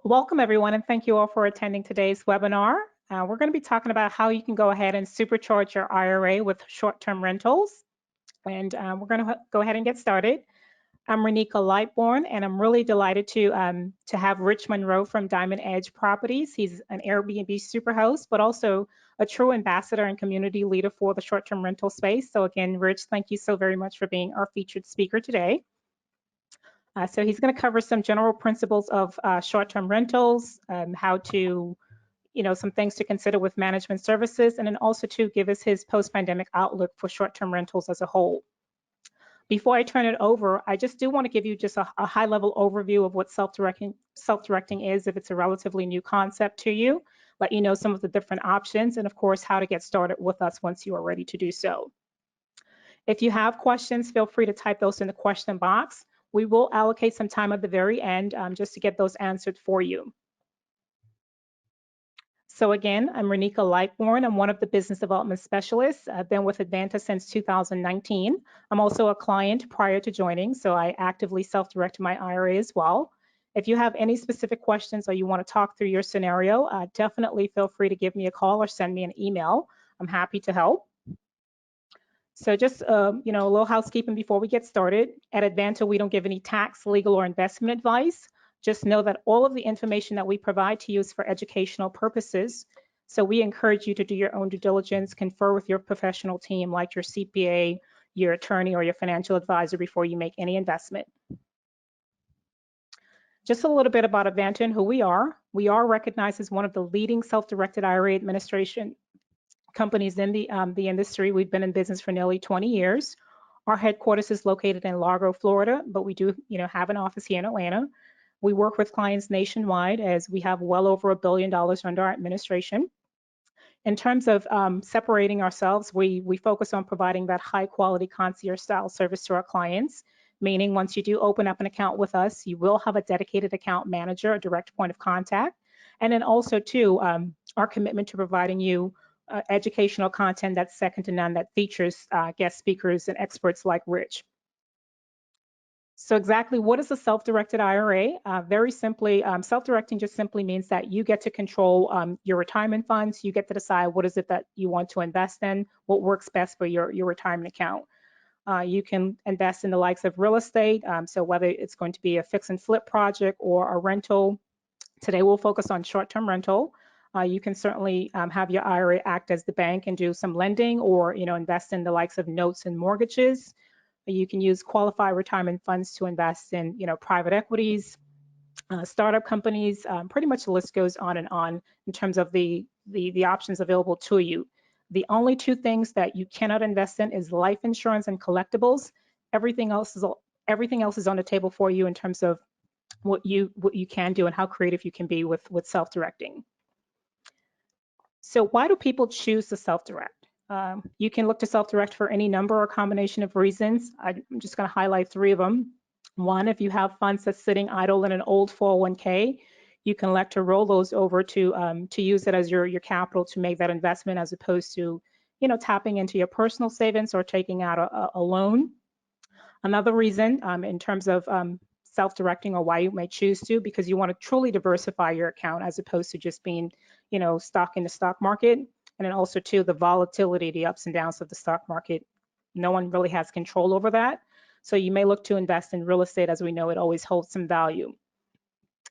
Welcome everyone, and thank you all for attending today's webinar. We're going to be talking about how you can go ahead and supercharge your IRA with short-term rentals. And we're going to go ahead and get started. I'm Renika Lightborn, and I'm really delighted to have Rich Munroe from Diamond Edge Properties. He's an Airbnb superhost, but also a true ambassador and community leader for the short-term rental space. So again, Rich, thank you so very much for being our featured speaker today. So he's going to cover some general principles of short-term rentals, how to, some things to consider with management services, and then also to give us his post-pandemic outlook for short-term rentals as a whole. Before I turn it over, I just do want to give you just a high-level overview of what self-directing is, if it's a relatively new concept to you, let you know some of the different options, and of course, how to get started with us once you are ready to do so. If you have questions, feel free to type those in the question box. We will allocate some time at the very end just to get those answered for you. So again, I'm Renika Lightborn. I'm one of the business development specialists. I've been with Advanta since 2019. I'm also a client prior to joining, so I actively self-direct my IRA as well. If you have any specific questions or you want to talk through your scenario, definitely feel free to give me a call or send me an email. I'm happy to help. So just, a little housekeeping before we get started. At Advanta, we don't give any tax, legal, or investment advice. Just know that all of the information that we provide to you is for educational purposes. So we encourage you to do your own due diligence, confer with your professional team like your CPA, your attorney, or your financial advisor before you make any investment. Just a little bit about Advanta and who we are. We are recognized as one of the leading self-directed IRA administration companies in the industry. We've been in business for nearly 20 years. Our headquarters is located in Largo, Florida, but we do, have an office here in Atlanta. We work with clients nationwide as we have well over $1 billion under our administration. In terms of separating ourselves, we focus on providing that high quality concierge style service to our clients, meaning once you do open up an account with us, you will have a dedicated account manager, a direct point of contact. And then also too, our commitment to providing you educational content that's second to none, that features guest speakers and experts like Rich. So exactly what is a self-directed IRA? Very simply, self-directing just simply means that you get to control your retirement funds. You get to decide what is it that you want to invest in, what works best for your retirement account. You can invest in the likes of real estate, so whether it's going to be a fix and flip project or a rental. Today we'll focus on short-term rental. You can certainly have your IRA act as the bank and do some lending, or invest in the likes of notes and mortgages. You can use qualified retirement funds to invest in private equities, startup companies. Pretty much the list goes on and on in terms of the options available to you. The only two things that you cannot invest in is life insurance and collectibles. Everything else is on the table for you in terms of what you can do and how creative you can be with self-directing. So why do people choose to self-direct? You can look to self-direct for any number or combination of reasons. I'm just going to highlight 3 of them. One, if you have funds that's sitting idle in an old 401k, you can elect to roll those over to use it as your capital to make that investment, as opposed to tapping into your personal savings or taking out a loan. Another reason in terms of self-directing, or why you may choose to, because you want to truly diversify your account as opposed to just being stuck in the stock market. And then also too, the volatility, the ups and downs of the stock market, no one really has control over that. So you may look to invest in real estate. As we know, it always holds some value.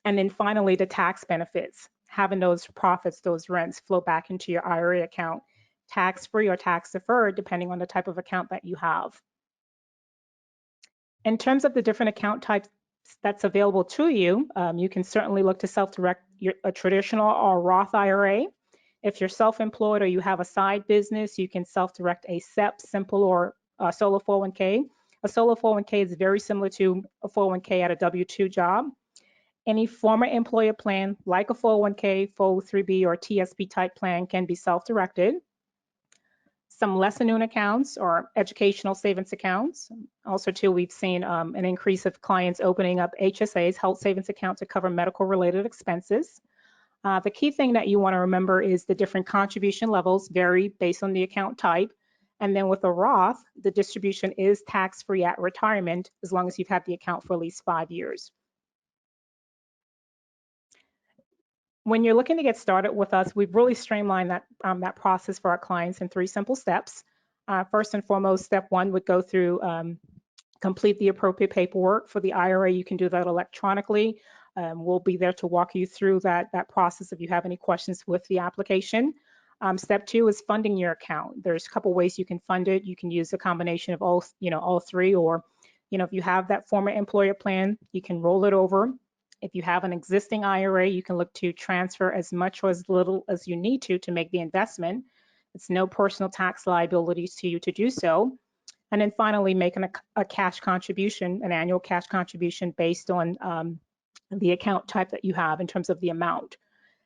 And then finally, the tax benefits, having those profits, those rents flow back into your IRA account, tax-free or tax deferred, depending on the type of account that you have. In terms of the different account types that's available to you, you can certainly look to self-direct a traditional or Roth IRA. If you're self-employed or you have a side business, you can self-direct a SEP, simple, or a solo 401k. A solo 401k is very similar to a 401k at a W-2 job. Any former employer plan, like a 401k, 403b, or TSP type plan, can be self-directed. Some lesser known accounts or educational savings accounts. Also too, we've seen an increase of clients opening up HSAs, health savings accounts, to cover medical related expenses. The key thing that you want to remember is the different contribution levels vary based on the account type. And then with a Roth, the distribution is tax-free at retirement as long as you've had the account for at least 5 years. when you're looking to get started with us, we've really streamlined that process for our clients in 3 simple steps. First and foremost, step 1 would go through complete the appropriate paperwork. For the IRA, you can do that electronically. We'll be there to walk you through that process if you have any questions with the application. Step 2 is funding your account. There's a couple ways you can fund it. You can use a combination of all 3, or if you have that former employer plan, you can roll it over. If you have an existing IRA, you can look to transfer as much or as little as you need to make the investment. It's no personal tax liabilities to you to do so. And then finally, making a cash contribution, an annual cash contribution based on the account type that you have in terms of the amount.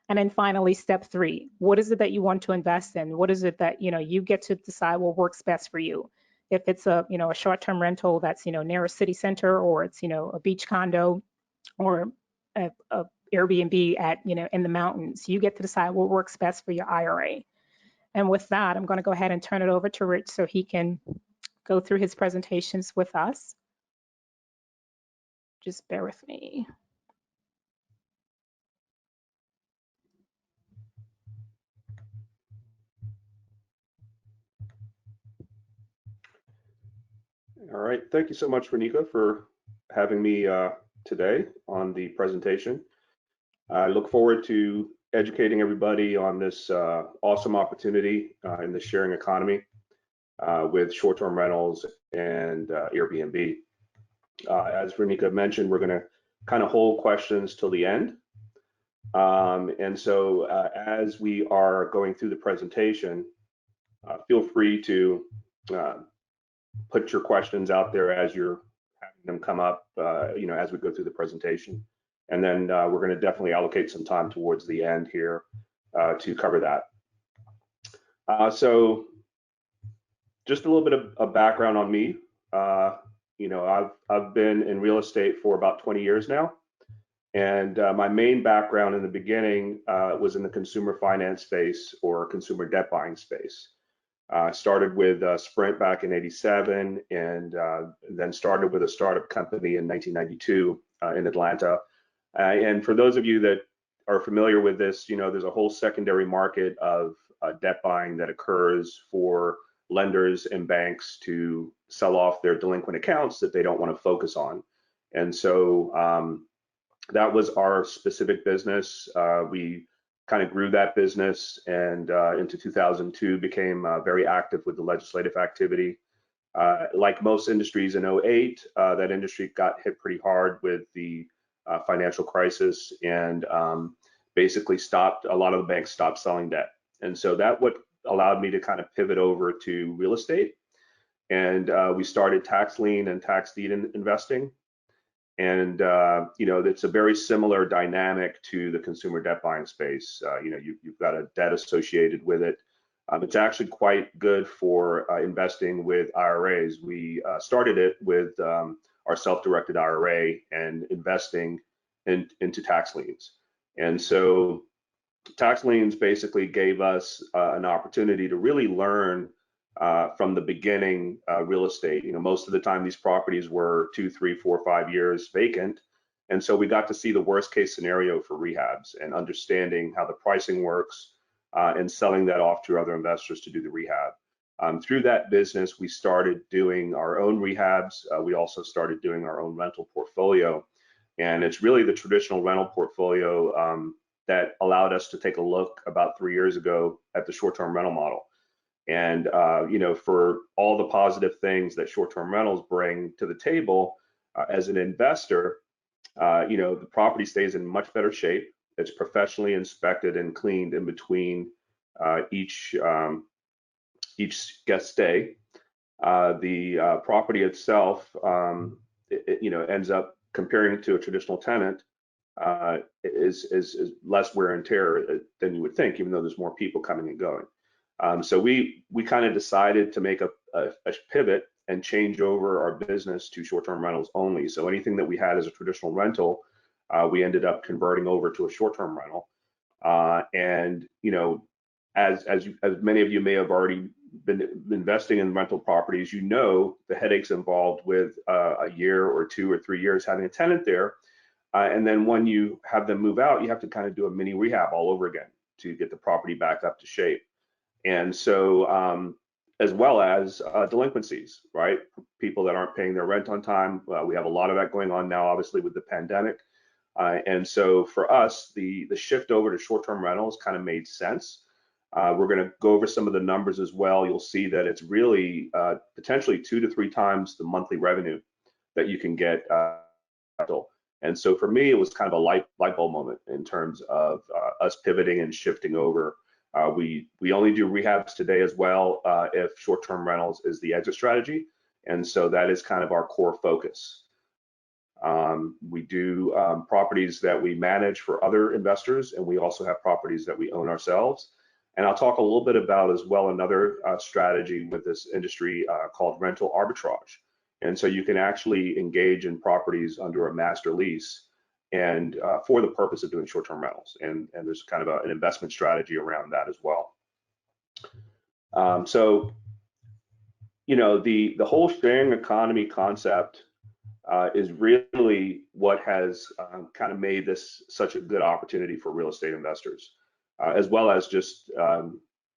And then finally, step 3, what is it that you want to invest in? What is it that you get to decide what works best for you? If it's a short-term rental that's near a city center, or it's a beach condo, or a Airbnb at in the mountains, you get to decide what works best for your IRA. And with that, I'm going to go ahead and turn it over to Rich so he can go through his presentations with us. Just bear with me. All right, thank you so much, Renika, for having me today on the presentation. I look forward to educating everybody on this awesome opportunity in the sharing economy with short-term rentals and Airbnb. As Renika mentioned, we're going to kind of hold questions till the end. And so as we are going through the presentation, feel free to put your questions out there as you're having them come up, as we go through the presentation. And then we're going to definitely allocate some time towards the end here to cover that. So just a little bit of background on me. I've been in real estate for about 20 years now. And my main background in the beginning was in the consumer finance space or consumer debt buying space. Started with Sprint back in '87, and then started with a startup company in 1992 in Atlanta. And for those of you that are familiar with this, there's a whole secondary market of debt buying that occurs for lenders and banks to sell off their delinquent accounts that they don't want to focus on. And so that was our specific business. We kind of grew that business, and into 2002 became very active with the legislative activity. Like most industries in '08, that industry got hit pretty hard with the financial crisis, and basically a lot of the banks stopped selling debt. And so that what allowed me to kind of pivot over to real estate. And we started tax lien and tax deed investing. And it's a very similar dynamic to the consumer debt buying space. You've got a debt associated with it. It's actually quite good for investing with IRAs. We started it with our self-directed IRA and investing into tax liens. And so tax liens basically gave us an opportunity to really learn from the beginning real estate. Most of the time these properties were 2, 3, 4, 5 years vacant. And so we got to see the worst case scenario for rehabs and understanding how the pricing works and selling that off to other investors to do the rehab. Through that business, we started doing our own rehabs. We also started doing our own rental portfolio. And it's really the traditional rental portfolio that allowed us to take a look about 3 years ago at the short-term rental model. And for all the positive things that short-term rentals bring to the table, as an investor, the property stays in much better shape. It's professionally inspected and cleaned in between each guest stay. The property itself, ends up comparing it to a traditional tenant is less wear and tear than you would think, even though there's more people coming and going. So we kind of decided to make a pivot and change over our business to short-term rentals only. So anything that we had as a traditional rental, we ended up converting over to a short-term rental. And as many of you may have already been investing in rental properties, the headaches involved with a year or 2 or 3 years having a tenant there. And then when you have them move out, you have to kind of do a mini rehab all over again to get the property back up to shape. And so, as well as delinquencies, right? People that aren't paying their rent on time. We have a lot of that going on now, obviously, with the pandemic. And so for us, the shift over to short-term rentals kind of made sense. We're going to go over some of the numbers as well. You'll see that it's really potentially 2 to 3 times the monthly revenue that you can get. And so for me, it was kind of a light bulb moment in terms of us pivoting and shifting over. We only do rehabs today as well if short-term rentals is the exit strategy. And so that is kind of our core focus. We do properties that we manage for other investors, and we also have properties that we own ourselves. And I'll talk a little bit about as well another strategy with this industry called rental arbitrage. And so you can actually engage in properties under a master lease and for the purpose of doing short-term rentals. And there's kind of an investment strategy around that as well. So, you know, the whole sharing economy concept is really what has kind of made this such a good opportunity for real estate investors, as well as just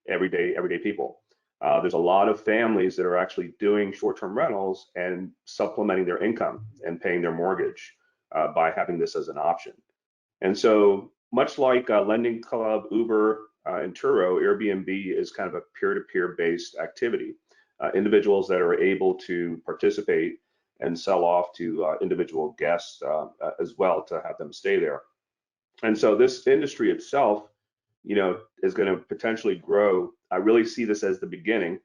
everyday people. There's a lot of families that are actually doing short-term rentals and supplementing their income and paying their mortgage by having this as an option. And so much like Lending Club, Uber, and Turo, Airbnb is kind of a peer-to-peer based activity. Individuals that are able to participate and sell off to individual guests as well to have them stay there. And so this industry itself, you know, is going to potentially grow. I really see this as the beginning.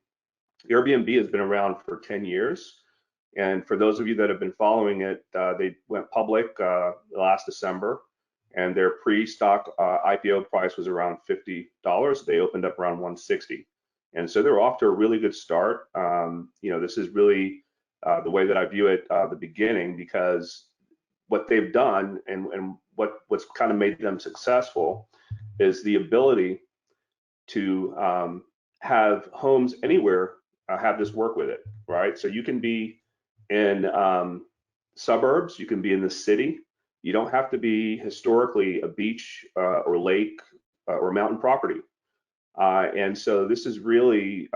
Airbnb has been around for 10 years. And for those of you that have been following it, they went public last December, and their pre-stock IPO price was around $50. They opened up around $160. And so they're off to a really good start. You know, this is really the way that I view it, the beginning, because what they've done and what's kind of made them successful is the ability to have homes anywhere have this work with it, right? So you can be in suburbs, you can be in the city. You don't have to be historically a beach or lake or mountain property. And so this is really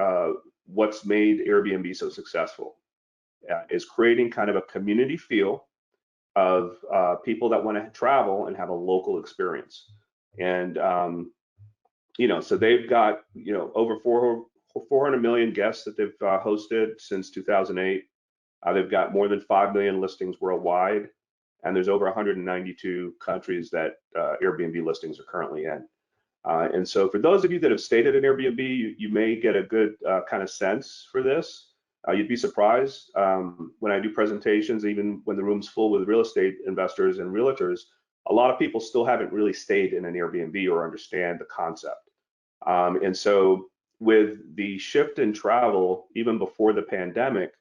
what's made Airbnb so successful, is creating kind of a community feel of people that want to travel and have a local experience. And you know, so they've got, you know, over 400 million guests that they've hosted since 2008. They've got more than 5 million listings worldwide, and there's over 192 countries that Airbnb listings are currently in. And so for those of you that have stayed at an Airbnb, you may get a good kind of sense for this. You'd be surprised when I do presentations, even when the room's full with real estate investors and realtors, a lot of people still haven't really stayed in an Airbnb or understand the concept. And so with the shift in travel, even before the pandemic,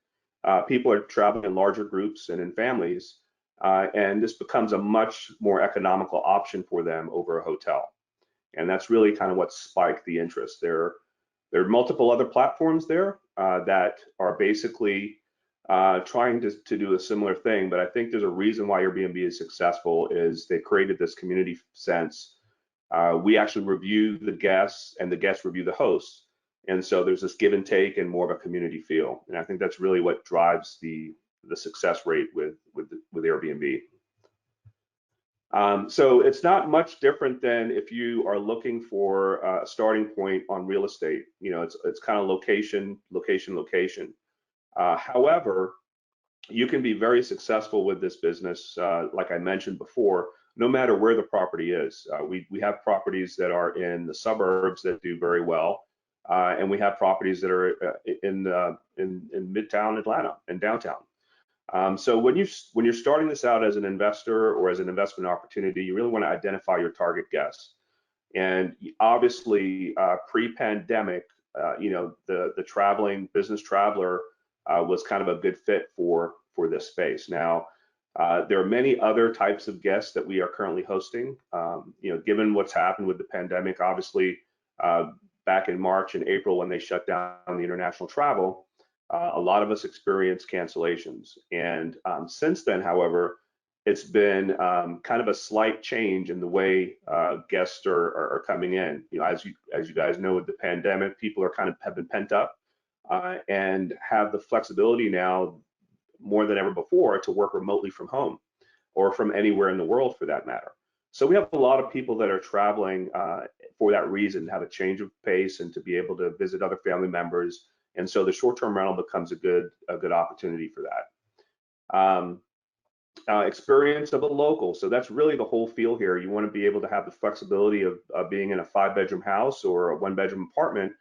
people are traveling in larger groups and in families, and this becomes a much more economical option for them over a hotel. And that's really kind of what spiked the interest. There are multiple other platforms there that are basically trying to do a similar thing, but I think there's a reason why Airbnb is successful is they created this community sense. We actually review the guests and the guests review the hosts. And so there's this give and take and more of a community feel. And I think that's really what drives the success rate with Airbnb. So it's not much different than if you are looking for a starting point on real estate. You know, it's kind of location. However, you can be very successful with this business, like I mentioned before, no matter where the property is. We have properties that are in the suburbs that do very well, and we have properties that are in Midtown Atlanta and downtown. So when you're starting this out as an investor or as an investment opportunity, you really want to identify your target guests. And obviously, pre-pandemic, you know, the traveling business traveler was kind of a good fit for this space. Now, there are many other types of guests that we are currently hosting. You know, given what's happened with the pandemic, obviously, back in March and April when they shut down the international travel, a lot of us experienced cancellations. And since then, however, it's been kind of a slight change in the way guests are coming in. You know, as you guys know, with the pandemic, people have been pent up and have the flexibility now more than ever before to work remotely from home or from anywhere in the world for that matter. So we have a lot of people that are traveling for that reason, to have a change of pace and to be able to visit other family members. And so the short-term rental becomes a good opportunity for that. Experience of a local. So that's really the whole feel here. You want to be able to have the flexibility of being in a 5-bedroom house or a 1-bedroom apartment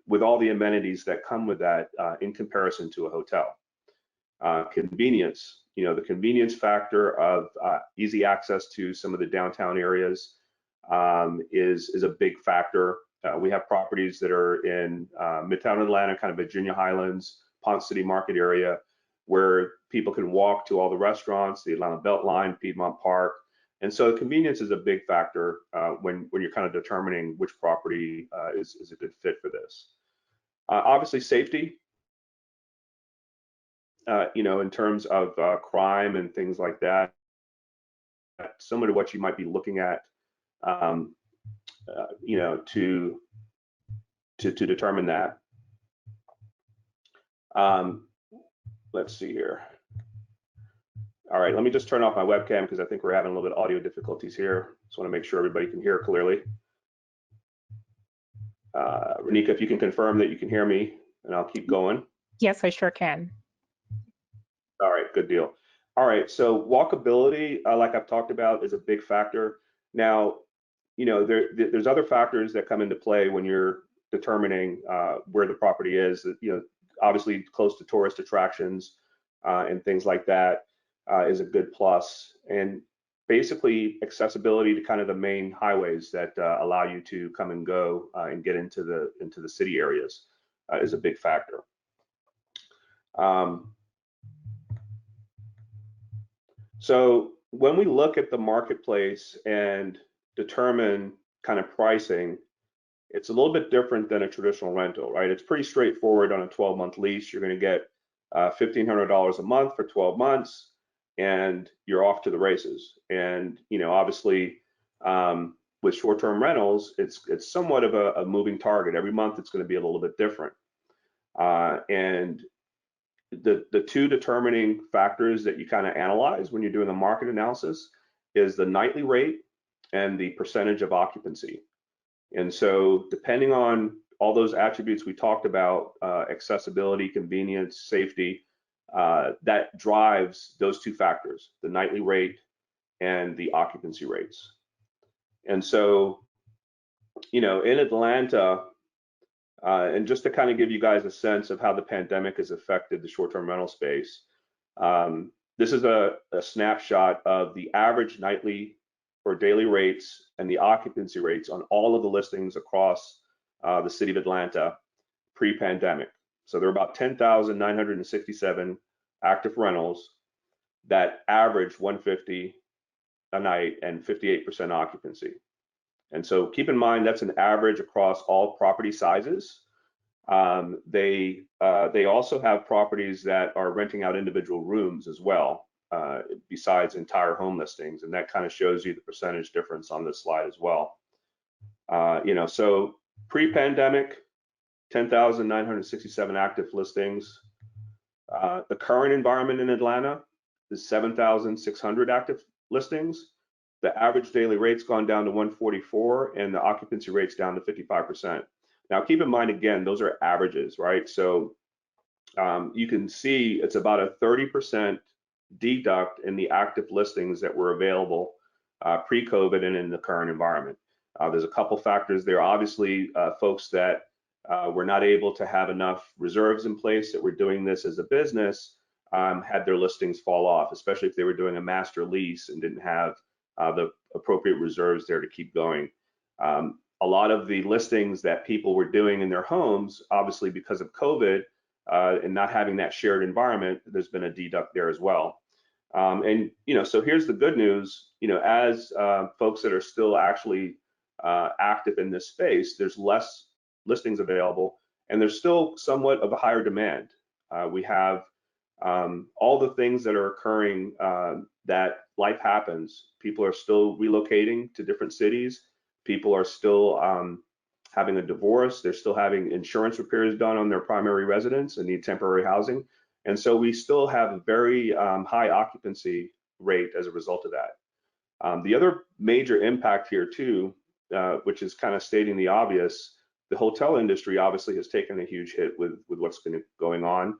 with all the amenities that come with that in comparison to a hotel. Convenience, you know, the convenience factor of easy access to some of the downtown areas is a big factor. We have properties that are in Midtown Atlanta, kind of Virginia Highlands, Ponce City Market area, where people can walk to all the restaurants, the Atlanta Beltline, Piedmont Park. And so convenience is a big factor when you're kind of determining which property is a good fit for this. Obviously, safety. You know, in terms of crime and things like that, similar to what you might be looking at, you know, to determine that. Let's see here. All right, let me just turn off my webcam because I think we're having a little bit of audio difficulties here. Just want to make sure everybody can hear clearly. Renika, if you can confirm that you can hear me, and I'll keep going. Yes, I sure can. All right, good deal. All right, so walkability, like I've talked about, is a big factor. Now, you know, there's other factors that come into play when you're determining where the property is. You know, obviously close to tourist attractions and things like that is a good plus. And basically accessibility to kind of the main highways that allow you to come and go and get into the city areas is a big factor. So when we look at the marketplace and determine kind of pricing, it's a little bit different than a traditional rental, right? It's pretty straightforward. On a 12-month lease, you're going to get $1,500 a month for 12 months, and you're off to the races. And you know, obviously, with short-term rentals, it's somewhat of a moving target. Every month, it's going to be a little bit different. And the two determining factors that you kind of analyze when you're doing a market analysis is the nightly rate and the percentage of occupancy. And so depending on all those attributes we talked about, accessibility, convenience, safety, that drives those two factors, the nightly rate and the occupancy rates. And so, you know, in Atlanta, and just to kind of give you guys a sense of how the pandemic has affected the short-term rental space, this is a snapshot of the average nightly or daily rates and the occupancy rates on all of the listings across the city of Atlanta pre-pandemic. So there are about 10,967 active rentals that average 150 a night and 58% occupancy. And so keep in mind that's an average across all property sizes. They also have properties that are renting out individual rooms as well, besides entire home listings, and that kind of shows you the percentage difference on this slide as well. You know, so pre-pandemic, 10,967 active listings. The current environment in Atlanta is 7,600 active listings. The average daily rate's gone down to 144 and the occupancy rate's down to 55%. Now, keep in mind, again, those are averages, right? So you can see it's about a 30% deduct in the active listings that were available pre-COVID and in the current environment. There's a couple factors there. Obviously, folks that were not able to have enough reserves in place that were doing this as a business had their listings fall off, especially if they were doing a master lease and didn't have the appropriate reserves there to keep going. A lot of the listings that people were doing in their homes, obviously because of COVID and not having that shared environment, there's been a deduct there as well. And you know, so here's the good news. You know, as folks that are still actually active in this space, there's less listings available, and there's still somewhat of a higher demand. We have all the things that are occurring, that life happens. People are still relocating to different cities. People are still having a divorce. They're still having insurance repairs done on their primary residence and need temporary housing. And so we still have a very high occupancy rate as a result of that. The other major impact here too, which is kind of stating the obvious, the hotel industry obviously has taken a huge hit with what's been going on.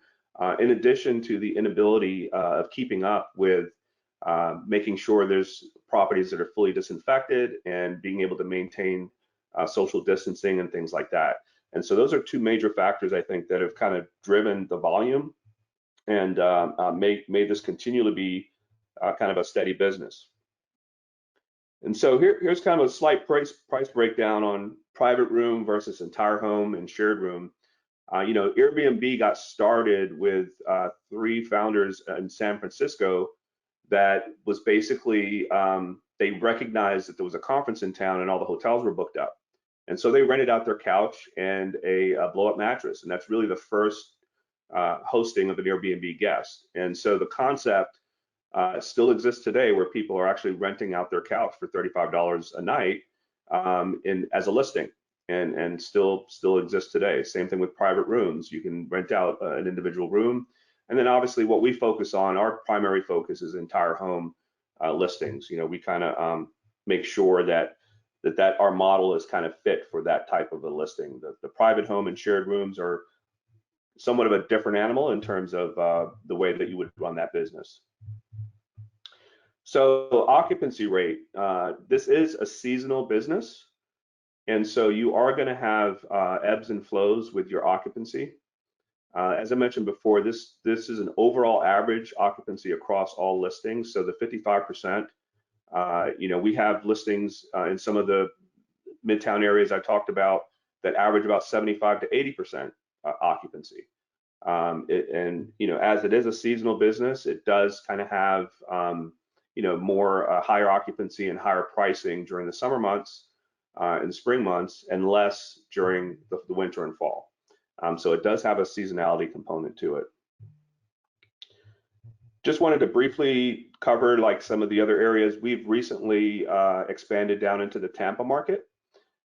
In addition to the inability of keeping up with making sure there's properties that are fully disinfected and being able to maintain social distancing and things like that. And so those are two major factors, I think, that have kind of driven the volume and made this continue to be kind of a steady business. And so here's kind of a slight price breakdown on private room versus entire home and shared room. Airbnb got started with 3 founders in San Francisco that was basically, they recognized that there was a conference in town and all the hotels were booked up. And so they rented out their couch and a blow-up mattress. And that's really the first hosting of an Airbnb guest. And so the concept still exists today, where people are actually renting out their couch for $35 a night as a listing, and still exists today. Same thing with private rooms. You can rent out an individual room. And then obviously what we focus on, our primary focus is entire home listings. We kind of make sure that our model is kind of fit for that type of a listing. The private home and shared rooms are somewhat of a different animal in terms of the way that you would run that business. So occupancy rate, this is a seasonal business. And so you are going to have ebbs and flows with your occupancy. As I mentioned before, this is an overall average occupancy across all listings. So the 55%, we have listings in some of the midtown areas I talked about that average about 75 to 80% occupancy. As it is a seasonal business, it does kind of have more higher occupancy and higher pricing during the summer months and spring months, and less during the winter and fall. So it does have a seasonality component to it. Just wanted to briefly cover like some of the other areas. We've recently expanded down into the Tampa market,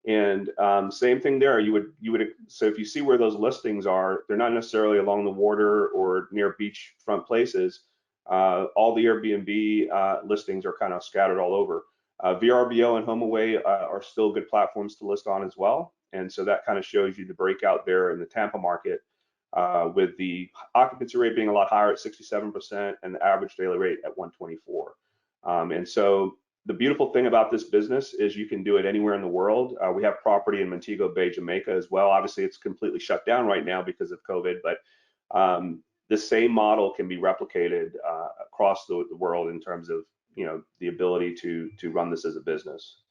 and same thing there. So if you see where those listings are, they're not necessarily along the water or near beachfront places. All the Airbnb listings are kind of scattered all over. VRBO and HomeAway are still good platforms to list on as well. And so that kind of shows you the breakout there in the Tampa market, with the occupancy rate being a lot higher at 67% and the average daily rate at 124. And so the beautiful thing about this business is you can do it anywhere in the world. We have property in Montego Bay, Jamaica as well. Obviously, it's completely shut down right now because of COVID, but the same model can be replicated across the world in terms of the ability to run this as a business.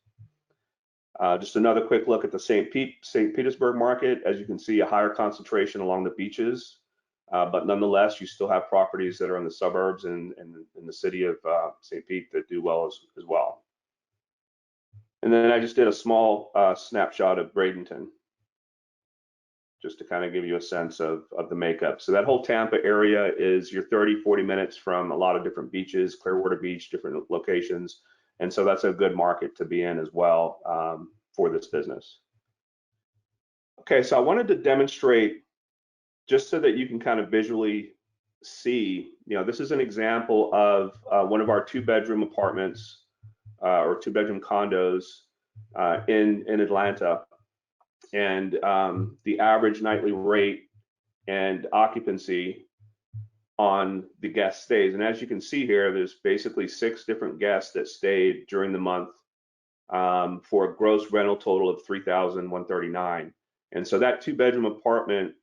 Just another quick look at the St. Petersburg market. As you can see, a higher concentration along the beaches, but nonetheless, you still have properties that are in the suburbs and in the city of St. Pete that do well as well. And then I just did a small snapshot of Bradenton, just to kind of give you a sense of the makeup. So that whole Tampa area is your 30-40 minutes from a lot of different beaches, Clearwater Beach, different locations. And so that's a good market to be in as well for this business. Okay, so I wanted to demonstrate, just so that you can kind of visually see, this is an example of one of our 2-bedroom apartments or 2-bedroom condos in Atlanta. And the average nightly rate and occupancy on the guest stays. And as you can see here, there's basically 6 different guests that stayed during the month for a gross rental total of $3,139. And so that 2-bedroom apartment,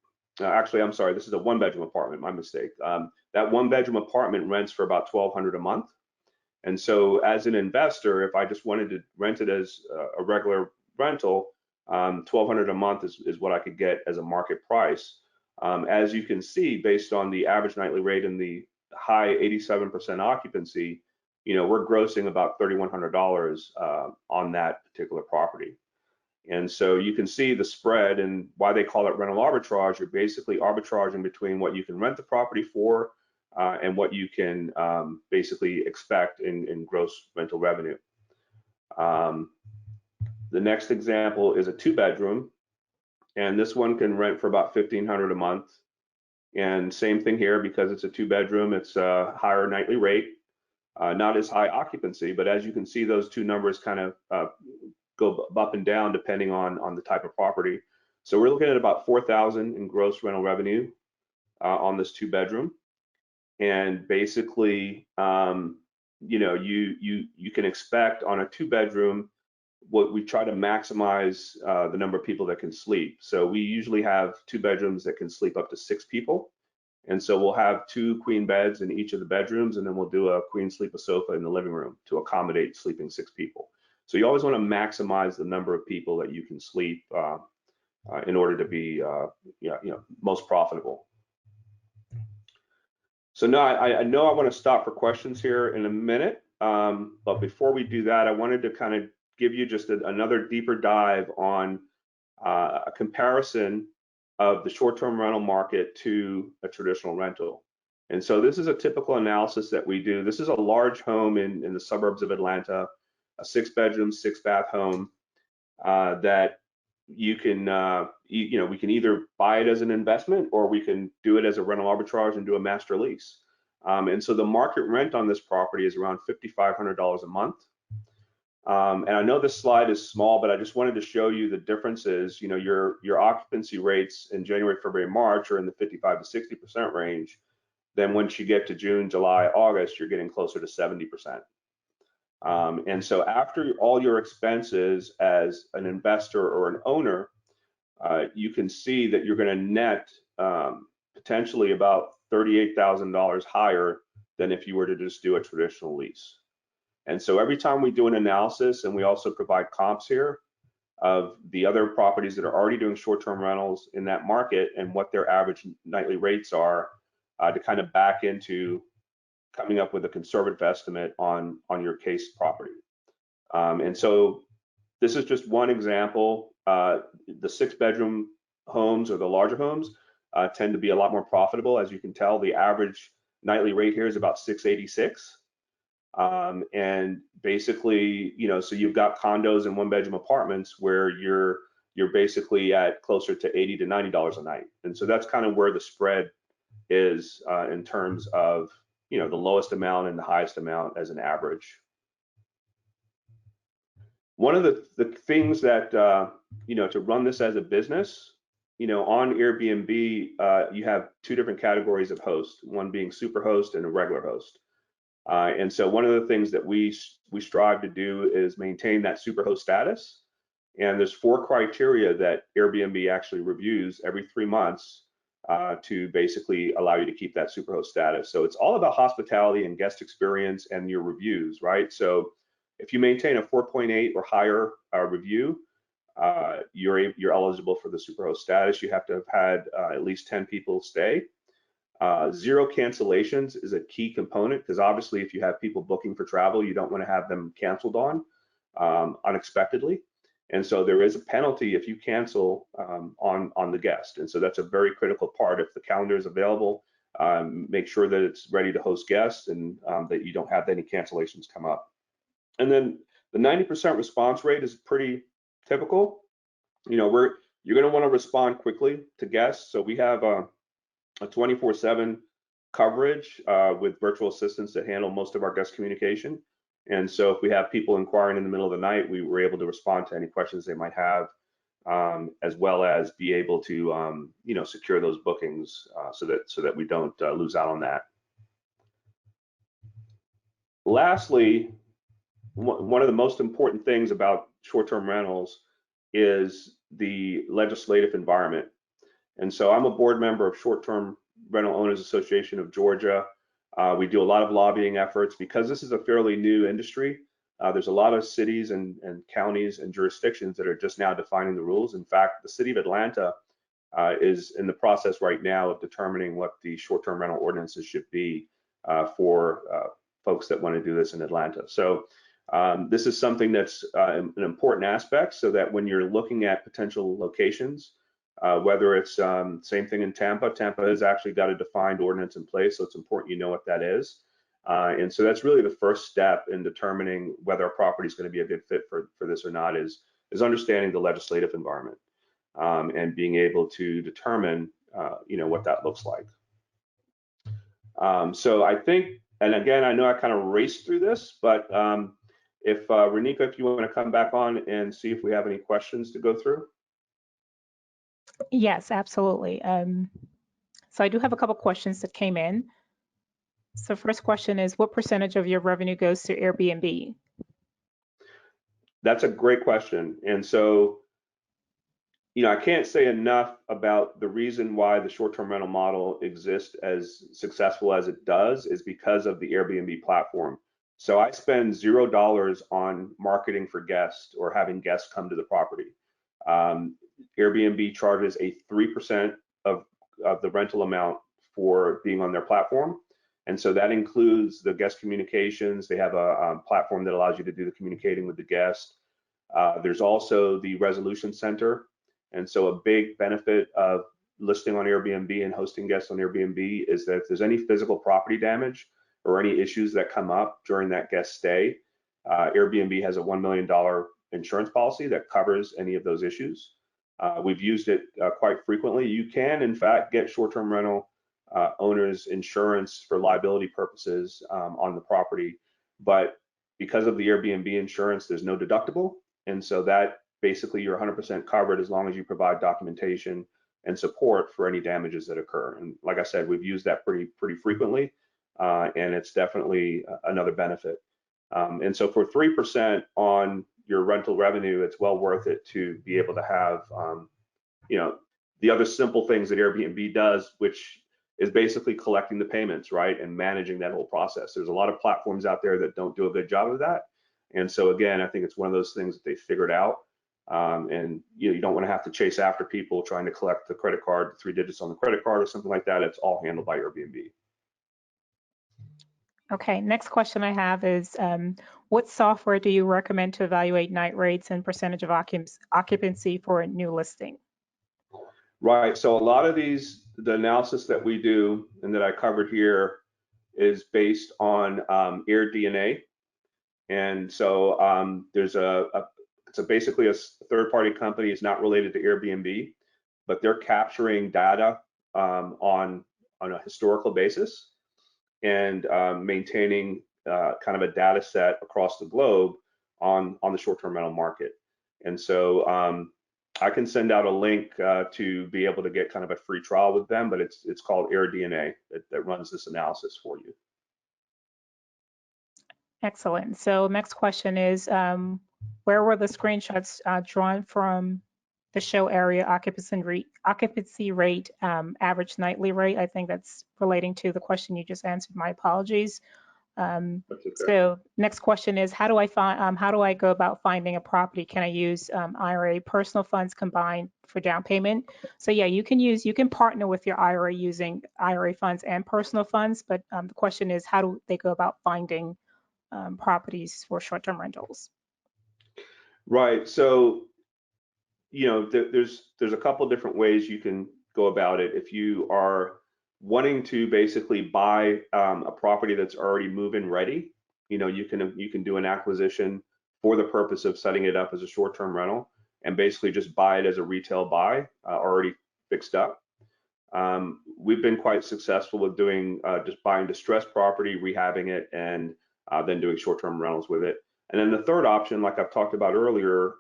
actually, I'm sorry, this is a 1-bedroom apartment, my mistake. That 1-bedroom apartment rents for about $1,200 a month. And so as an investor, if I just wanted to rent it as a regular rental, $1,200 a month is what I could get as a market price. As you can see, based on the average nightly rate and the high 87% occupancy, we're grossing about $3,100 on that particular property. And so you can see the spread, and why they call it rental arbitrage. You're basically arbitraging between what you can rent the property for and what you can basically expect in gross rental revenue. The next example is a 2-bedroom, and this one can rent for about $1,500 a month. And same thing here, because it's a 2-bedroom, it's a higher nightly rate, not as high occupancy, but as you can see, those two numbers kind of go up and down depending on the type of property. So we're looking at about $4,000 in gross rental revenue on this 2-bedroom. And basically, you know, you can expect on a 2-bedroom, what we try to maximize the number of people that can sleep. So we usually have 2 bedrooms that can sleep up to 6 people. And so we'll have 2 queen beds in each of the bedrooms, and then we'll do a queen sleeper sofa in the living room to accommodate sleeping 6 people. So you always want to maximize the number of people that you can sleep in order to be most profitable. So now I know I want to stop for questions here in a minute, but before we do that, I wanted to kind of give you just another deeper dive on a comparison of the short-term rental market to a traditional rental. And so this is a typical analysis that we do. This is a large home in the suburbs of Atlanta, a 6-bedroom, 6-bath home that you can, we can either buy it as an investment, or we can do it as a rental arbitrage and do a master lease. And so the market rent on this property is around $5,500 a month. And I know this slide is small, but I just wanted to show you the differences. You know, your occupancy rates in January, February, March are in the 55 to 60% range. Then once you get to June, July, August, you're getting closer to 70%. And so after all your expenses as an investor or an owner, you can see that you're going to net potentially about $38,000 higher than if you were to just do a traditional lease. And so every time we do an analysis, and we also provide comps here of the other properties that are already doing short-term rentals in that market and what their average nightly rates are, to kind of back into coming up with a conservative estimate on your case property. And so this is just one example. The 6-bedroom homes, or the larger homes, tend to be a lot more profitable. As you can tell, the average nightly rate here is about $686. And basically, you know, so you've got condos and 1-bedroom apartments where you're basically at closer to $80 to $90 a night. And so that's kind of where the spread is in terms of, you know, the lowest amount and the highest amount as an average. One of the things that, you know, to run this as a business, you know, on Airbnb, you have 2 different categories of hosts, one being super host and a regular host. And so one of the things that we strive to do is maintain that superhost status. And there's 4 criteria that Airbnb actually reviews every 3 months to basically allow you to keep that superhost status. So it's all about hospitality and guest experience and your reviews, right? So if you maintain a 4.8 or higher review, you're eligible for the superhost status. You have to have had at least 10 people stay. 0 cancellations is a key component, because obviously if you have people booking for travel, you don't want to have them canceled on unexpectedly. And so there is a penalty if you cancel on the guest. And so that's a very critical part. If the calendar is available, make sure that it's ready to host guests, and that you don't have any cancellations come up. And then the 90% response rate is pretty typical. You know, you're going to want to respond quickly to guests. So we have a 24/7 coverage with virtual assistants that handle most of our guest communication. And so if we have people inquiring in the middle of the night, we were able to respond to any questions they might have, as well as be able to, you know, secure those bookings so that we don't lose out on that. Lastly, one of the most important things about short-term rentals is the legislative environment. And so I'm a board member of Short-Term Rental Owners Association of Georgia. We do a lot of lobbying efforts because this is a fairly new industry. There's a lot of cities and counties and jurisdictions that are just now defining the rules. In fact, the city of Atlanta is in the process right now of determining what the short-term rental ordinances should be for folks that want to do this in Atlanta. So this is something that's an important aspect, so that when you're looking at potential locations, Whether it's same thing in Tampa. Tampa has actually got a defined ordinance in place, so it's important you know what that is. And so that's really the first step in determining whether a property is going to be a good fit for this or not is understanding the legislative environment and being able to determine what that looks like. So I think, and again, I know I kind of raced through this, but if Renika, if you want to come back on and see if we have any questions to go through. Yes, absolutely. So I do have a couple questions that came in. So first question is, what percentage of your revenue goes to Airbnb? That's a great question. And so, I can't say enough about the reason why the short-term rental model exists as successful as it does is because of the Airbnb platform. So I spend $0 on marketing for guests or having guests come to the property. Airbnb charges a 3% of the rental amount for being on their platform. And so that includes the guest communications. They have a platform that allows you to do the communicating with the guest. There's also the resolution center. And so a big benefit of listing on Airbnb and hosting guests on Airbnb is that if there's any physical property damage or any issues that come up during that guest stay, Airbnb has a $1 million insurance policy that covers any of those issues. We've used it quite frequently. You can, in fact, get short-term rental owners insurance for liability purposes on the property, but because of the Airbnb insurance, there's no deductible, and so that basically you're 100% covered as long as you provide documentation and support for any damages that occur. And like I said, we've used that pretty frequently, and it's definitely another benefit. And so for 3% on your rental revenue, it's well worth it to be able to have, the other simple things that Airbnb does, which is basically collecting the payments, right, and managing that whole process. There's a lot of platforms out there that don't do a good job of that. And so again, I think it's one of those things that they figured out. And you don't want to have to chase after people trying to collect the credit card, the 3 digits on the credit card or something like that. It's all handled by Airbnb. Okay, next question I have is, what software do you recommend to evaluate night rates and percentage of occupancy for a new listing? Right, so a lot of the analysis that we do and that I covered here is based on AirDNA. And so there's it's basically a third-party company. It's not related to Airbnb, but they're capturing data on a historical basis and maintaining kind of a data set across the globe on the short-term rental market. And so I can send out a link to be able to get kind of a free trial with them, but it's called AirDNA that runs this analysis for you. Excellent. So next question is, where were the screenshots drawn from the show area occupancy rate, average nightly rate? I think that's relating to the question you just answered. My apologies. Okay. So next question is, how do I go about finding a property? Can I use IRA personal funds combined for down payment? So yeah, you can partner with your IRA using IRA funds and personal funds, but the question is, how do they go about finding properties for short-term rentals? Right. So, there's a couple different ways you can go about it. If you are wanting to basically buy a property that's already move-in ready, you can do an acquisition for the purpose of setting it up as a short-term rental and basically just buy it as a retail buy already fixed up. We've been quite successful with doing just buying distressed property, rehabbing it, and then doing short-term rentals with it. And then the third option, like I've talked about earlier,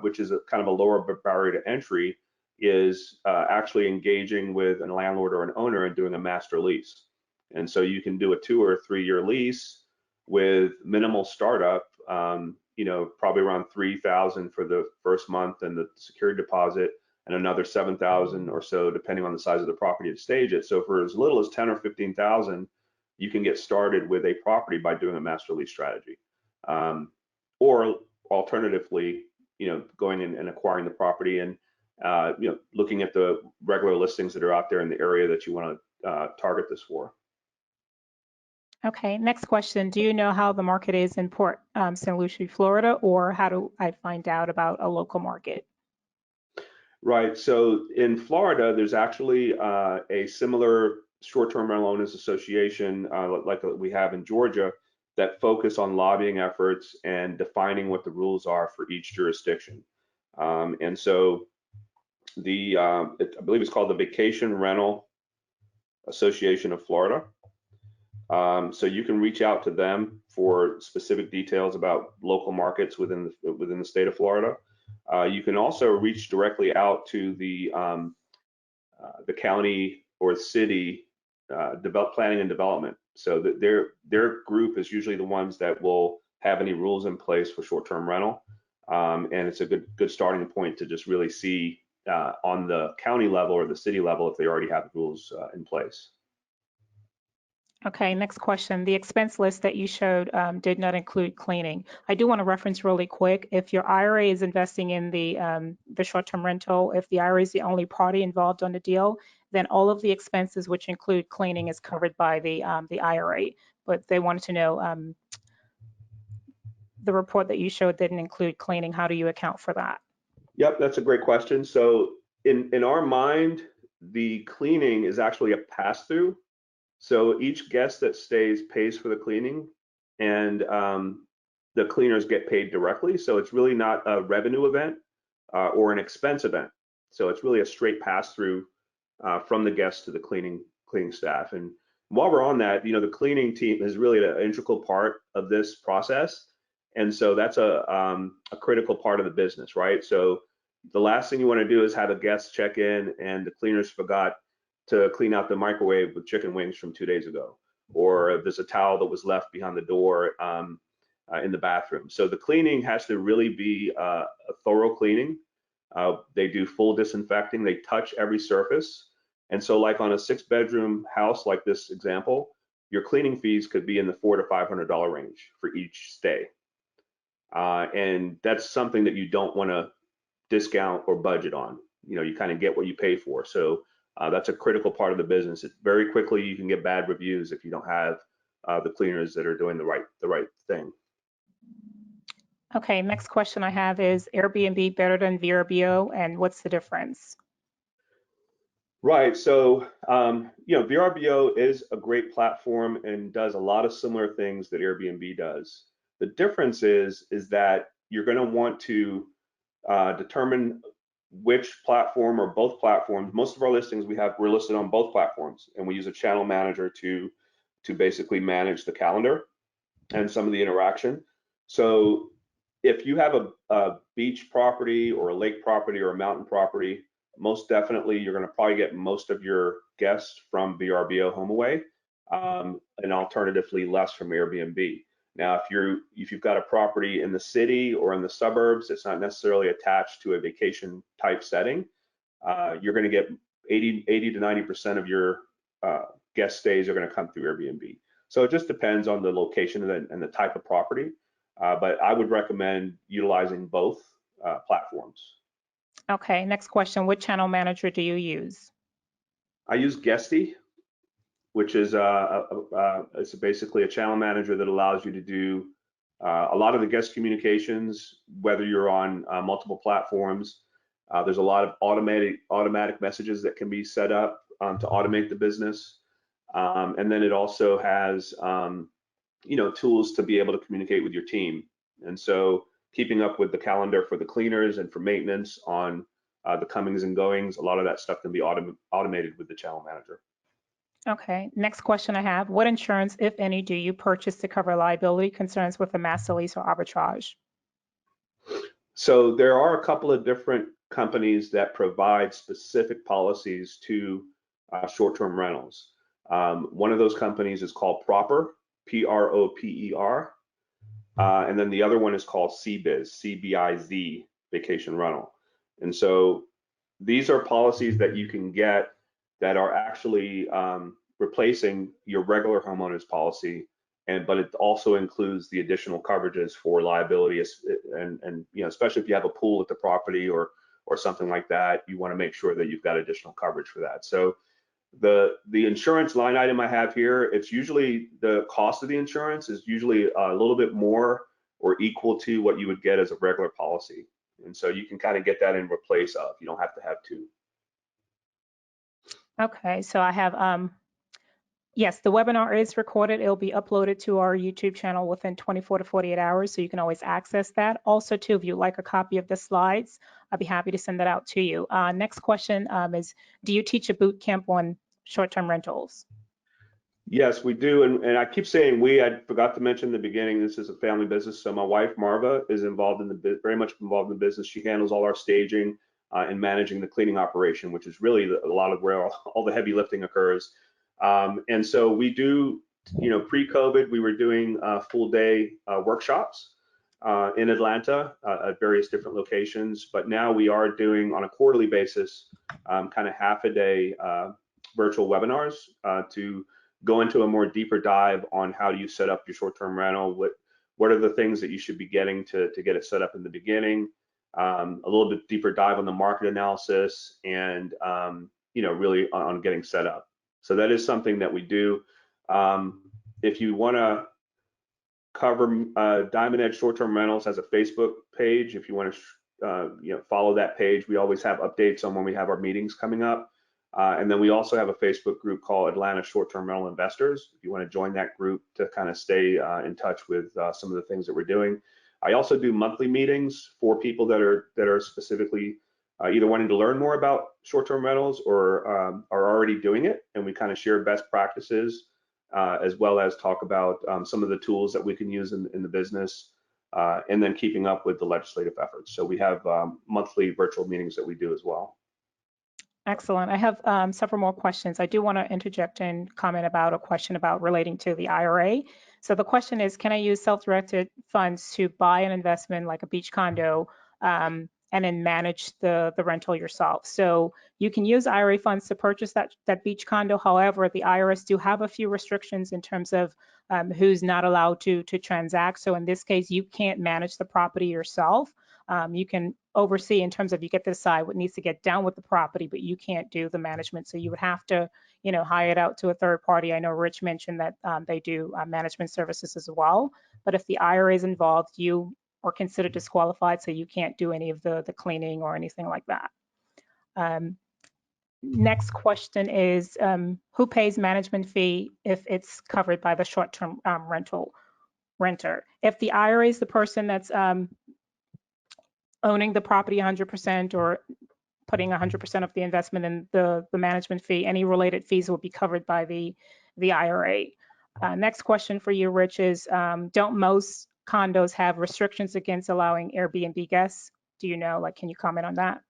which is kind of a lower barrier to entry, is actually engaging with a landlord or an owner and doing a master lease. And so you can do a 2 or 3 year lease with minimal startup, probably around $3,000 for the first month and the security deposit, and another $7,000 or so, depending on the size of the property to stage it. So for as little as $10,000 or $15,000, you can get started with a property by doing a master lease strategy. Or alternatively, going in and acquiring the property and looking at the regular listings that are out there in the area that you want to target this for. Okay, next question. Do you know how the market is in Port St. Lucie, Florida, or how do I find out about a local market? Right. So in Florida, there's actually a similar short-term rental owners association like we have in Georgia that focus on lobbying efforts and defining what the rules are for each jurisdiction. And so I believe it's called the Vacation Rental Association of Florida. So you can reach out to them for specific details about local markets within the state of Florida. You can also reach directly out to the county or city planning and development. So that their group is usually the ones that will have any rules in place for short-term rental, and it's a good starting point to just really see on the county level or the city level if they already have rules in place. Okay, next question. The expense list that you showed did not include cleaning. I do want to reference really quick. If your IRA is investing in the short-term rental, if the IRA is the only party involved on the deal, then all of the expenses, which include cleaning, is covered by the IRA. But they wanted to know the report that you showed didn't include cleaning. How do you account for that? Yep, that's a great question. So in our mind, the cleaning is actually a pass-through. So each guest that stays pays for the cleaning, and the cleaners get paid directly. So it's really not a revenue event or an expense event. So it's really a straight pass-through from the guests to the cleaning staff. And while we're on that, the cleaning team is really an integral part of this process. And so that's a critical part of the business, right? So the last thing you want to do is have a guest check in and the cleaners forgot to clean out the microwave with chicken wings from 2 days ago, or there's a towel that was left behind the door in the bathroom. So the cleaning has to really be a thorough cleaning. They do full disinfecting. They touch every surface. And so like on a 6-bedroom house like this example, your cleaning fees could be in the $400 to $500 range for each stay. And that's something that you don't want to discount or budget on. You kind of get what you pay for. So that's a critical part of the business. Very quickly you can get bad reviews if you don't have the cleaners that are doing the right thing. Okay, next question I have is Airbnb better than VRBO, and what's the difference? Right. So VRBO is a great platform and does a lot of similar things that Airbnb does. The difference is that you're going to want to determine which platform or both platforms. Most of our listings we're listed on both platforms, and we use a channel manager to basically manage the calendar and some of the interaction. So if you have a beach property or a lake property or a mountain property, most definitely you're going to probably get most of your guests from VRBO HomeAway, and alternatively less from Airbnb. Now, if you've got a property in the city or in the suburbs, it's not necessarily attached to a vacation type setting, you're going to get 80 to 90% of your guest stays are going to come through Airbnb. So it just depends on the location and the type of property, but I would recommend utilizing both platforms. Okay, next question. What channel manager do you use? I use Guesty, which is it's basically a channel manager that allows you to do a lot of the guest communications, whether you're on multiple platforms. There's a lot of automatic messages that can be set up to automate the business, and then it also has tools to be able to communicate with your team. And so keeping up with the calendar for the cleaners and for maintenance on the comings and goings, a lot of that stuff can be automated with the channel manager. Okay, next question I have. What insurance, if any, do you purchase to cover liability concerns with a master lease or arbitrage? So there are a couple of different companies that provide specific policies to short-term rentals. One of those companies is called Proper, Proper, and then the other one is called CBiz, CBIZ, Vacation Rental. And so these are policies that you can get that are actually replacing your regular homeowner's policy, but it also includes the additional coverages for liability, and especially if you have a pool at the property or something like that, you want to make sure that you've got additional coverage for that. So the insurance line item I have here, it's usually the cost of the insurance is usually a little bit more or equal to what you would get as a regular policy. And so you can kind of get that in replace of. You don't have to have two. Okay, so I have, yes, the webinar is recorded. It'll be uploaded to our YouTube channel within 24 to 48 hours, so you can always access that. Also, too, if you'd like a copy of the slides, I'd be happy to send that out to you. Next question is, do you teach a boot camp on short-term rentals? Yes, we do. And I keep saying we, I forgot to mention in the beginning, this is a family business. So my wife, Marva, is involved in the, very much involved in the business. She handles all our staging and managing the cleaning operation, which is really a lot of where all the heavy lifting occurs. And so we do, pre-COVID, we were doing full day workshops in Atlanta at various different locations. But now we are doing on a quarterly basis, kind of half a day virtual webinars to go into a more deeper dive on how do you set up your short-term rental, what are the things that you should be getting to get it set up in the beginning, a little bit deeper dive on the market analysis, and really on getting set up. So that is something that we do. If you want to cover Diamond Edge Short-Term Rentals has a Facebook page. If you want to follow that page, we always have updates on when we have our meetings coming up. And then we also have a Facebook group called Atlanta Short-Term Rental Investors. If you want to join that group to kind of stay in touch with some of the things that we're doing. I also do monthly meetings for people that are specifically either wanting to learn more about short-term rentals or are already doing it, and we kind of share best practices as well as talk about some of the tools that we can use in the business, and then keeping up with the legislative efforts. So we have monthly virtual meetings that we do as well. Excellent. I have several more questions. I do want to interject and comment about a question about relating to the IRA. So the question is, can I use self-directed funds to buy an investment like a beach condo and then manage the rental yourself? So you can use IRA funds to purchase that beach condo. However, the IRS do have a few restrictions in terms of who's not allowed to transact. So in this case, you can't manage the property yourself. You can oversee in terms of you get to decide what needs to get done with the property, but you can't do the management. So you would have to, hire it out to a third party. I know Rich mentioned that they do management services as well. But if the IRA is involved, you are considered disqualified, so you can't do any of the cleaning or anything like that. Next question is, who pays management fee if it's covered by the short-term renter? If the IRA is the person that's owning the property 100% or putting 100% of the investment in the management fee, any related fees will be covered by the IRA. Next question for you, Rich, is don't most condos have restrictions against allowing Airbnb guests? Do you know, can you comment on that?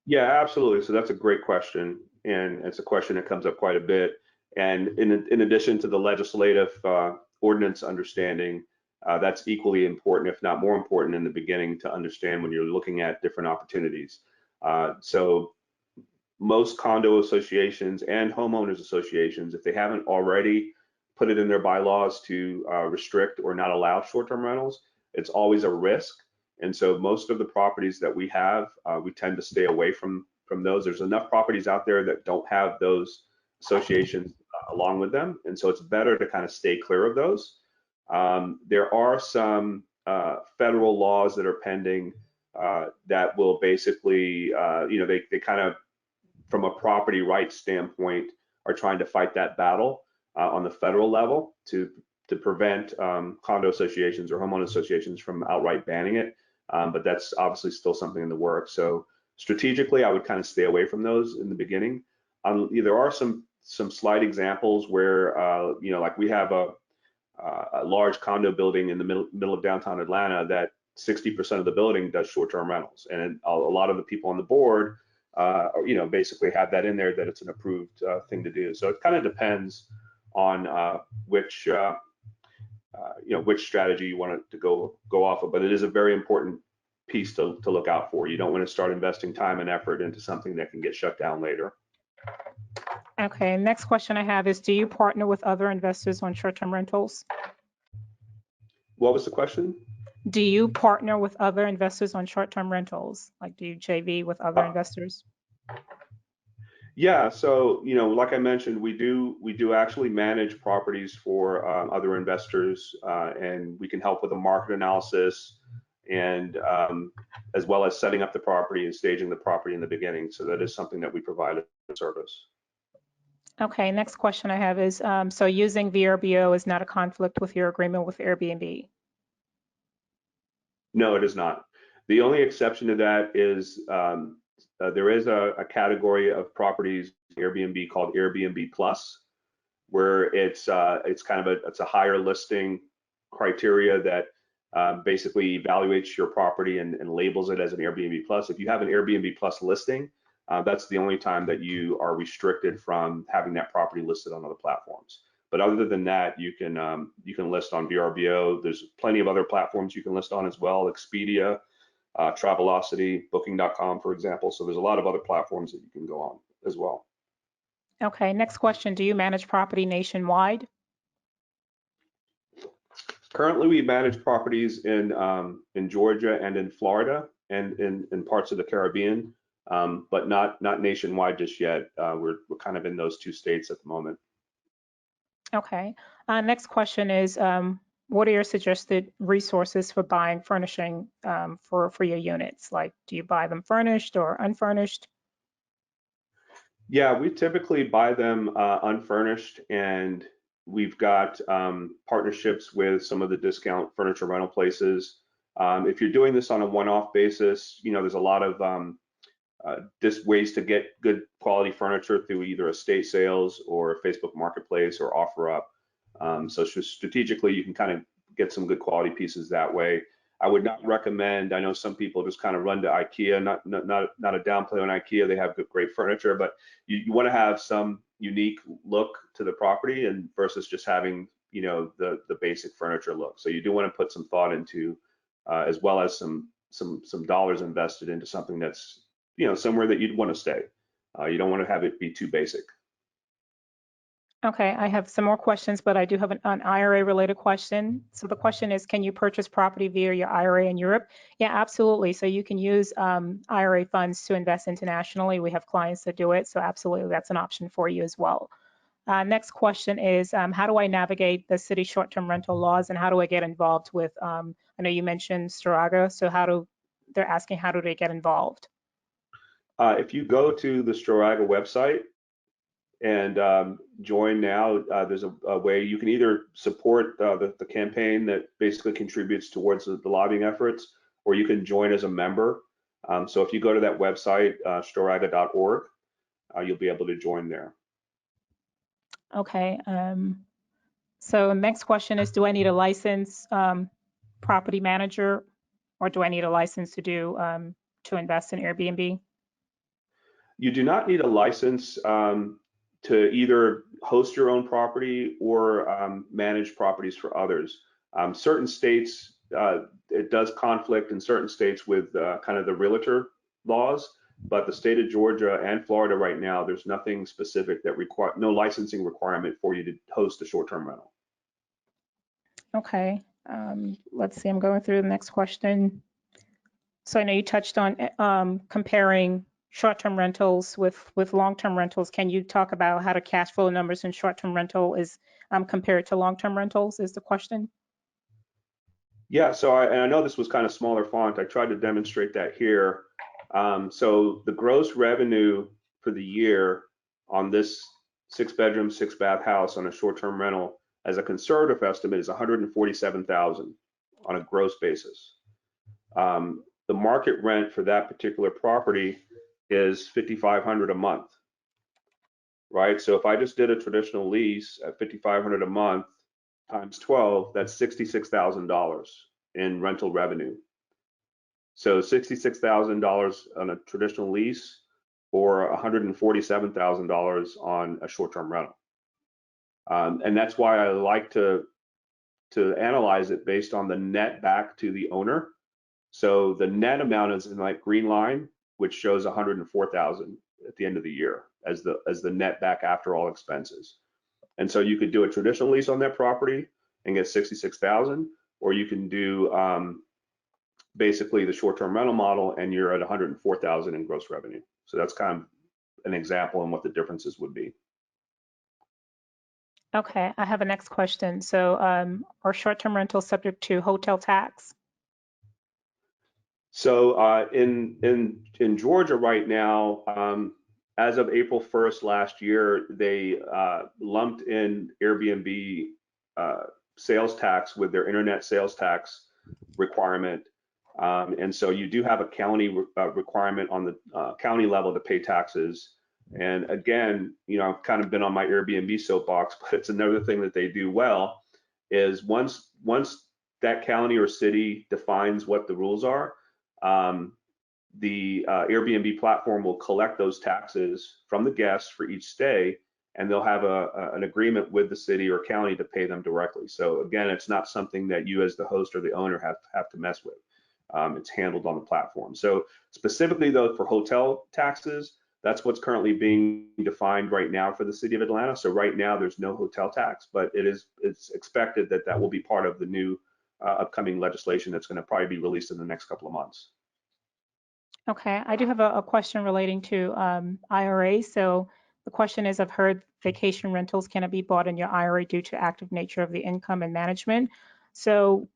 Yeah, absolutely. So that's a great question, and it's a question that comes up quite a bit. And in addition to the legislative ordinance understanding, that's equally important, if not more important, in the beginning to understand when you're looking at different opportunities. So most condo associations and homeowners associations, if they haven't already put it in their bylaws to restrict or not allow short-term rentals, it's always a risk. And so most of the properties that we have, we tend to stay away from those. There's enough properties out there that don't have those associations along with them. And so it's better to kind of stay clear of those. There are some federal laws that are pending that will basically, they kind of, from a property rights standpoint, are trying to fight that battle on the federal level to prevent condo associations or homeowner associations from outright banning it. But that's obviously still something in the works. So strategically, I would kind of stay away from those in the beginning. There are some slight examples where, like we have a large condo building in the middle of downtown Atlanta that 60% of the building does short-term rentals, and a lot of the people on the board, basically have that in there that it's an approved thing to do. So it kind of depends on which strategy you want it to go off of, but it is a very important piece to look out for. You don't want to start investing time and effort into something that can get shut down later. Okay, next question I have is, do you partner with other investors on short-term rentals? What was the question? Do you partner with other investors on short-term rentals? Like, do you JV with other investors? Yeah, so like I mentioned, we do actually manage properties for other investors, and we can help with a market analysis, and as well as setting up the property and staging the property in the beginning. So that is something that we provide as a service. Okay, next question I have is, so using VRBO is not a conflict with your agreement with Airbnb? No, it is not. The only exception to that is there is a category of properties Airbnb called Airbnb Plus, where it's kind of it's a higher listing criteria that basically evaluates your property and labels it as an Airbnb Plus. If you have an Airbnb Plus listing, that's the only time that you are restricted from having that property listed on other platforms. But other than that, you can list on VRBO. There's plenty of other platforms you can list on as well, Expedia, Travelocity, Booking.com, for example. So there's a lot of other platforms that you can go on as well. Okay, next question. Do you manage property nationwide? Currently, we manage properties in Georgia and in Florida and in parts of the Caribbean, but not nationwide just yet. We're kind of in those two states at the moment. Okay. Next question is, what are your suggested resources for buying furnishing for your units? Like, do you buy them furnished or unfurnished? Yeah, we typically buy them unfurnished, and we've got partnerships with some of the discount furniture rental places. If you're doing this on a one-off basis, there's a lot of ways to get good quality furniture through either estate sales or Facebook Marketplace or OfferUp. So strategically, you can kind of get some good quality pieces that way. I would not recommend. I know some people just kind of run to IKEA. Not a downplay on IKEA. They have great furniture, but you want to have some unique look to the property, and versus just having the basic furniture look. So you do want to put some thought into, as well as some dollars invested into something that's somewhere that you'd want to stay. You don't want to have it be too basic. Okay, I have some more questions, but I do have an IRA related question. So the question is, can you purchase property via your IRA in Europe? Yeah, absolutely. So you can use IRA funds to invest internationally. We have clients that do it. So absolutely, that's an option for you as well. Next question is, how do I navigate the city short-term rental laws, and how do I get involved with, I know you mentioned Storaga, so they're asking how do they get involved? If you go to the Storaga website and join now, there's a way you can either support the campaign that basically contributes towards the lobbying efforts, or you can join as a member. So if you go to that website, storaga.org, you'll be able to join there. Okay. So next question is, do I need a license property manager, or do I need a license to invest in Airbnb? You do not need a license to either host your own property or manage properties for others. Certain states, it does conflict in certain states with kind of the realtor laws, but the state of Georgia and Florida right now, there's nothing specific that no licensing requirement for you to host a short-term rental. Okay, let's see, I'm going through the next question. So I know you touched on comparing short-term rentals with long-term rentals. Can you talk about how the cash flow numbers in short-term rental is compared to long-term rentals is the question? Yeah, so I know this was kind of smaller font. I tried to demonstrate that here. So the gross revenue for the year on this 6-bedroom, 6-bath house on a short-term rental, as a conservative estimate, is $147,000 on a gross basis. The market rent for that particular property is $5,500 a month, right? So if I just did a traditional lease at $5,500 a month times 12, that's $66,000 in rental revenue. So $66,000 on a traditional lease, or $147,000 on a short-term rental. And that's why I like to analyze it based on the net back to the owner. So the net amount is in like green line, which shows $104,000 at the end of the year as the net back after all expenses. And so you could do a traditional lease on that property and get $66,000, or you can do basically the short-term rental model, and you're at $104,000 in gross revenue. So that's kind of an example on what the differences would be. Okay, I have a next question. So are short-term rentals subject to hotel tax? So in Georgia right now, as of April 1st last year, they lumped in Airbnb sales tax with their internet sales tax requirement. And so you do have a county requirement on the county level to pay taxes. And again, I've kind of been on my Airbnb soapbox, but it's another thing that they do well is once that county or city defines what the rules are, the Airbnb platform will collect those taxes from the guests for each stay, and they'll have an agreement with the city or county to pay them directly. So again, it's not something that you as the host or the owner have to mess with. It's handled on the platform. So specifically though for hotel taxes, that's what's currently being defined right now for the city of Atlanta. So right now there's no hotel tax, but it's expected that that will be part of the new upcoming legislation that's going to probably be released in the next couple of months. Okay, I do have a question relating to IRA. So the question is, I've heard vacation rentals cannot be bought in your IRA due to active nature of the income and management. So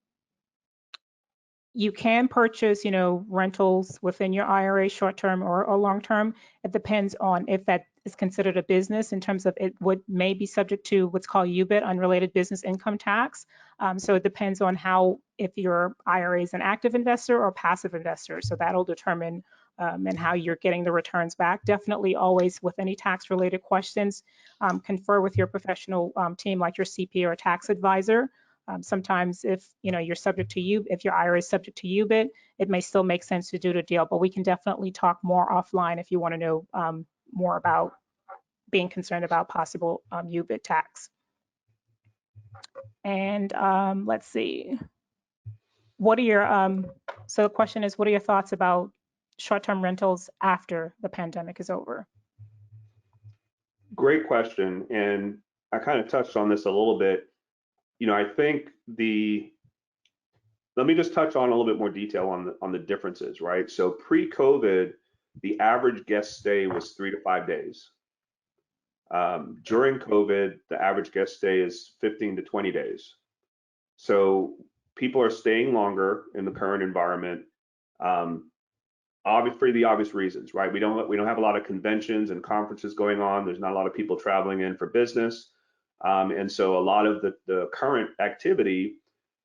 you can purchase, rentals within your IRA, short-term or long-term. It depends on if that is considered a business in terms of it may be subject to what's called UBIT, unrelated business income tax. So it depends on if your IRA is an active investor or passive investor. So that'll determine and how you're getting the returns back. Definitely always with any tax-related questions, confer with your professional team like your CPA or tax advisor. Sometimes if you're subject to if your IRA is subject to UBIT, it may still make sense to do the deal, but we can definitely talk more offline if you want to know more about being concerned about possible UBIT tax. And let's see, what are your so the question is, what are your thoughts about short-term rentals after the pandemic is over? Great question, and I kind of touched on this a little bit. I think let me just touch on a little bit more detail on the differences, right? So pre-COVID, the average guest stay was 3 to 5 days. During COVID, the average guest stay is 15 to 20 days. So people are staying longer in the current environment, for the obvious reasons, right? We don't have a lot of conventions and conferences going on. There's not a lot of people traveling in for business. And so a lot of the current activity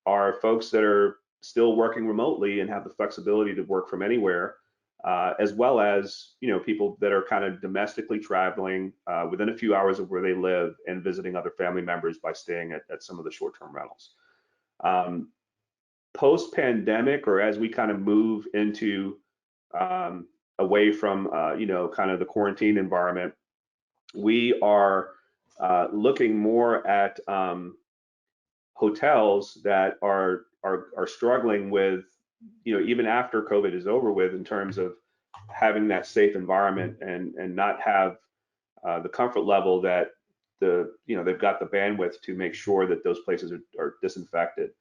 are folks that are still working remotely and have the flexibility to work from anywhere, as well as people that are kind of domestically traveling within a few hours of where they live and visiting other family members by staying at some of the short-term rentals. Post-pandemic, or as we kind of move into away from kind of the quarantine environment, we are looking more at hotels that are struggling with, even after COVID is over with, in terms of having that safe environment and not have the comfort level that they've got the bandwidth to make sure that those places are disinfected.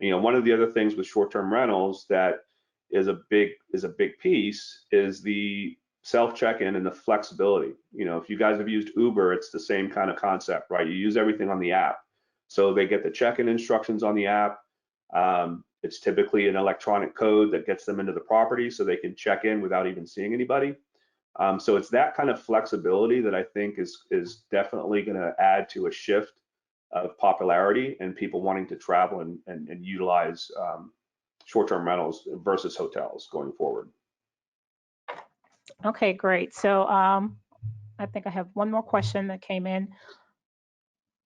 One of the other things with short-term rentals that is a big piece is the self check-in and the flexibility. If you guys have used Uber, it's the same kind of concept, right? You use everything on the app. So they get the check-in instructions on the app. It's typically an electronic code that gets them into the property so they can check in without even seeing anybody. So it's that kind of flexibility that I think is definitely going to add to a shift of popularity and people wanting to travel and utilize short-term rentals versus hotels going forward. Okay, great. So I think I have one more question that came in.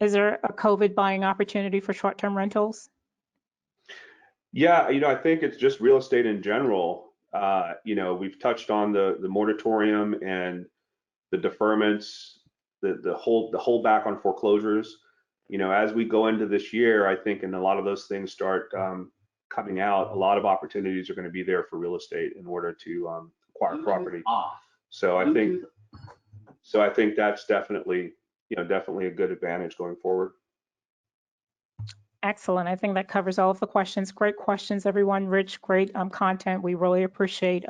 Is there a COVID buying opportunity for short-term rentals? Yeah, I think it's just real estate in general. We've touched on the moratorium and the deferments, the holdback on foreclosures. As we go into this year, I think, and a lot of those things start coming out, a lot of opportunities are going to be there for real estate in order to acquire property. So I think that's definitely a good advantage going forward. Excellent. I think that covers all of the questions. Great questions, everyone. Rich, great content. We really appreciate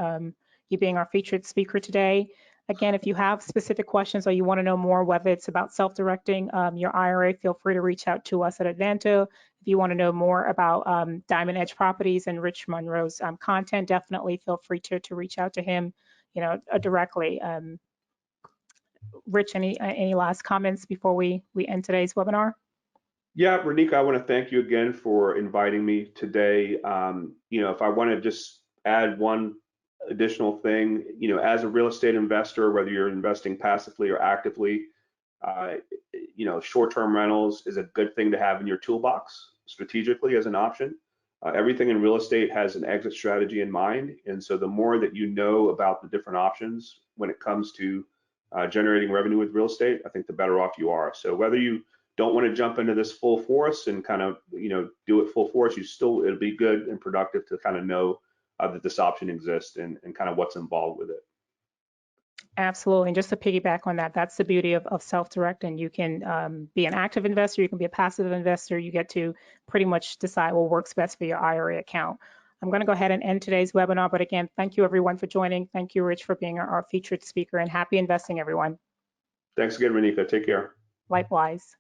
you being our featured speaker today. Again, if you have specific questions or you want to know more, whether it's about self-directing your IRA, feel free to reach out to us at Advanta. If you want to know more about Diamond Edge Properties and Rich Munroe's content, definitely feel free to reach out to him, directly. Rich, any last comments before we end today's webinar? Yeah, Renika, I want to thank you again for inviting me today. If I want to just add one additional thing, as a real estate investor, whether you're investing passively or actively, short-term rentals is a good thing to have in your toolbox strategically as an option. Everything in real estate has an exit strategy in mind, and so the more that you know about the different options when it comes to generating revenue with real estate, I think the better off you are. So whether you don't want to jump into this full force and kind of do it full force, it'll be good and productive to kind of know that this option exists and kind of what's involved with it. Absolutely. And just to piggyback on that, that's the beauty of self-directing. You can be an active investor, you can be a passive investor. You get to pretty much decide what works best for your IRA account. I'm going to go ahead and end today's webinar. But again, thank you everyone for joining. Thank you, Rich, for being our featured speaker, and happy investing, everyone. Thanks again, Renika. Take care. Likewise.